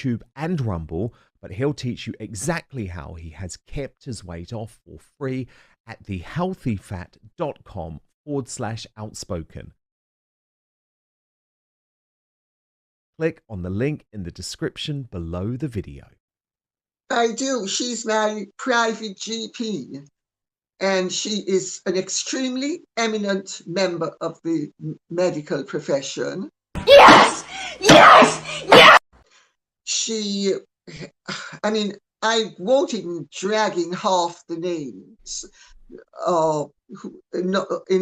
YouTube and Rumble, but he'll teach you exactly how he has kept his weight off for free at thehealthyfat.com/outspoken. Click on the link in the description below the video. I do. She's my private GP, and she is an extremely eminent member of the medical profession. Yes! Yes! Yes! I won't even drag in half the names in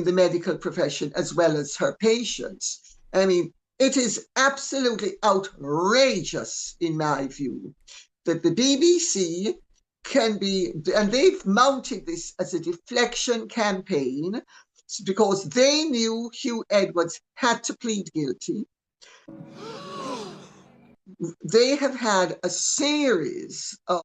the medical profession as well as her patients. It is absolutely outrageous, in my view, that the BBC can be, and they've mounted this as a deflection campaign because they knew Hugh Edwards had to plead guilty. They have had a series of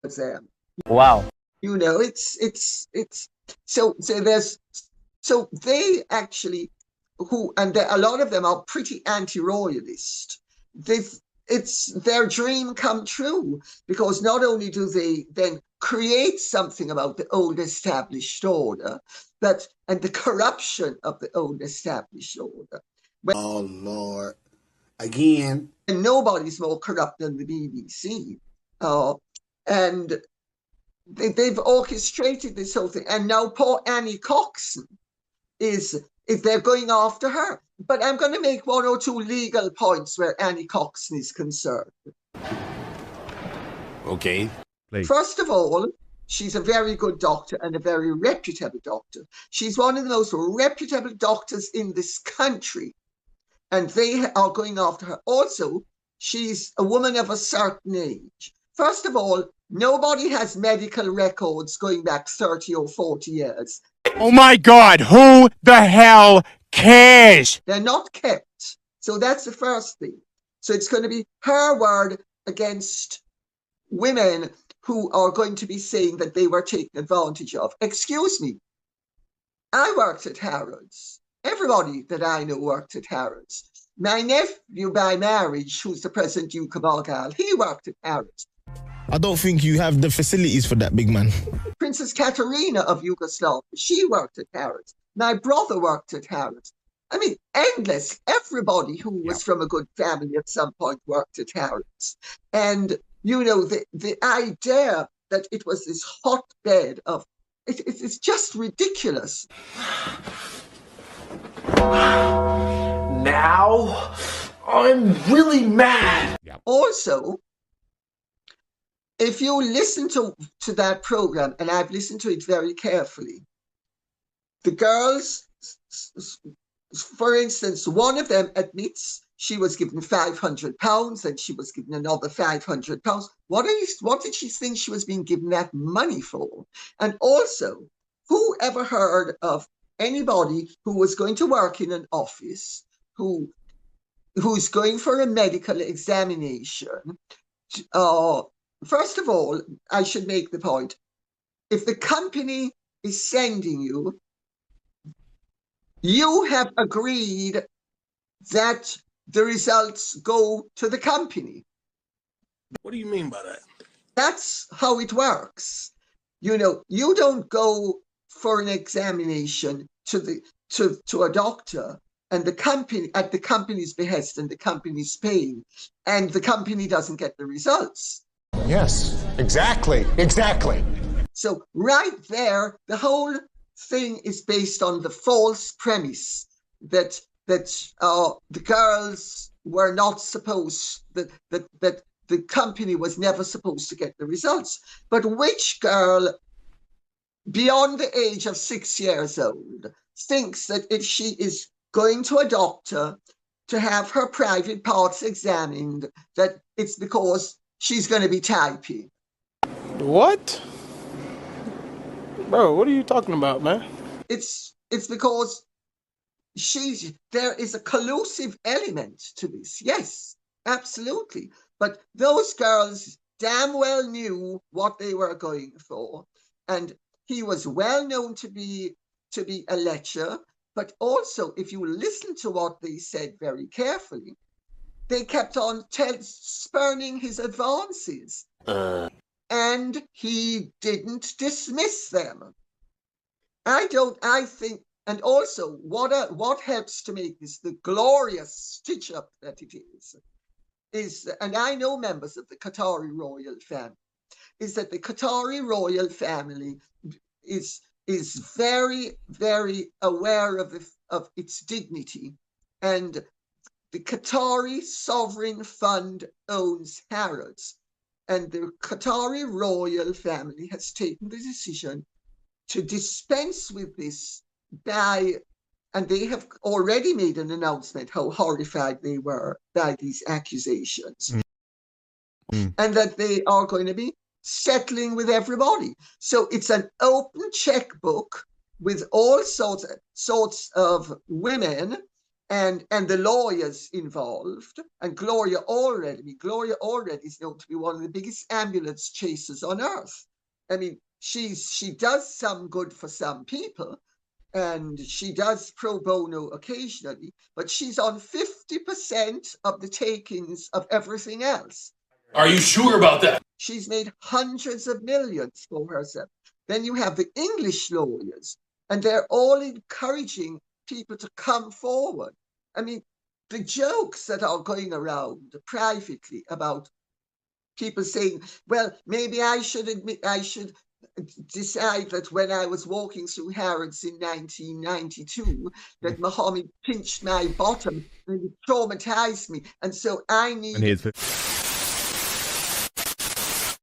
them. Wow. You know, so there's so they actually a lot of them are pretty anti-royalist. It's their dream come true, because not only do they then create something about the old established order, and the corruption of the old established order. Oh Lord, again. And nobody's more corrupt than the BBC. And they've orchestrated this whole thing. And now poor Annie Coxon is they're going after her. But I'm going to make one or two legal points where Annie Coxon is concerned. Okay. Please. First of all, she's a very good doctor and a very reputable doctor. She's one of the most reputable doctors in this country. And they are going after her. Also, she's a woman of a certain age. First of all, nobody has medical records going back 30 or 40 years. Oh my God, who the hell cares? They're not kept. So that's the first thing. So it's going to be her word against women who are going to be saying that they were taken advantage of. Excuse me. I worked at Harrods. Everybody that I know worked at Harrods. My nephew by marriage, who's the present Duke of Argyll, he worked at Harrods. I don't think you have the facilities for that, big man. Princess Katerina of Yugoslavia, she worked at Harrods. My brother worked at Harrods. I mean, endless. Everybody who was from a good family at some point worked at Harrods. And, you know, the idea that it was this hotbed of, it's just ridiculous. Now, I'm really mad. Also, if you listen to that program, and I've listened to it very carefully, the girls, for instance, one of them admits she was given £500 and she was given another £500. What did she think she was being given that money for? And also, who ever heard of anybody who was going to work in an office who's going for a medical examination? First of all, I should make the point, if the company is sending you, you have agreed that the results go to the company. What do you mean by that? That's how it works. You know, you don't go for an examination to a doctor and the company at the company's behest and the company's paying, and the company doesn't get the results. Yes, exactly. So right there, the whole thing is based on the false premise that the girls were not supposed, that the company was never supposed to get the results. But which girl beyond the age of 6 years old thinks that if she is going to a doctor to have her private parts examined, that it's because she's going to be typing? What? Bro, what are you talking about, man? It's because there is a collusive element to this. Yes, absolutely. But those girls damn well knew what they were going for. And he was well known to be a lecher. But also, if you listen to what they said very carefully, they kept on spurning his advances. And he didn't dismiss them. I think, and also what helps to make this the glorious stitch up that it is, and I know members of the Qatari royal family, is that the Qatari royal family is very, very aware of its dignity, and the Qatari sovereign fund owns Harrods, and the Qatari royal family has taken the decision to dispense with this and they have already made an announcement how horrified they were by these accusations, and that they are going to be settling with everybody. So it's an open checkbook with all sorts of women and the lawyers involved, and Gloria Allred is known to be one of the biggest ambulance chasers on earth. I mean, she does some good for some people, and she does pro bono occasionally, but she's on 50% of the takings of everything else. Are you sure about that? She's made hundreds of millions for herself. Then you have the English lawyers, and they're all encouraging people to come forward. I mean, the jokes that are going around privately about people saying, well, maybe I should decide that when I was walking through Harrods in 1992, that Muhammad pinched my bottom and it traumatized me. And so I need...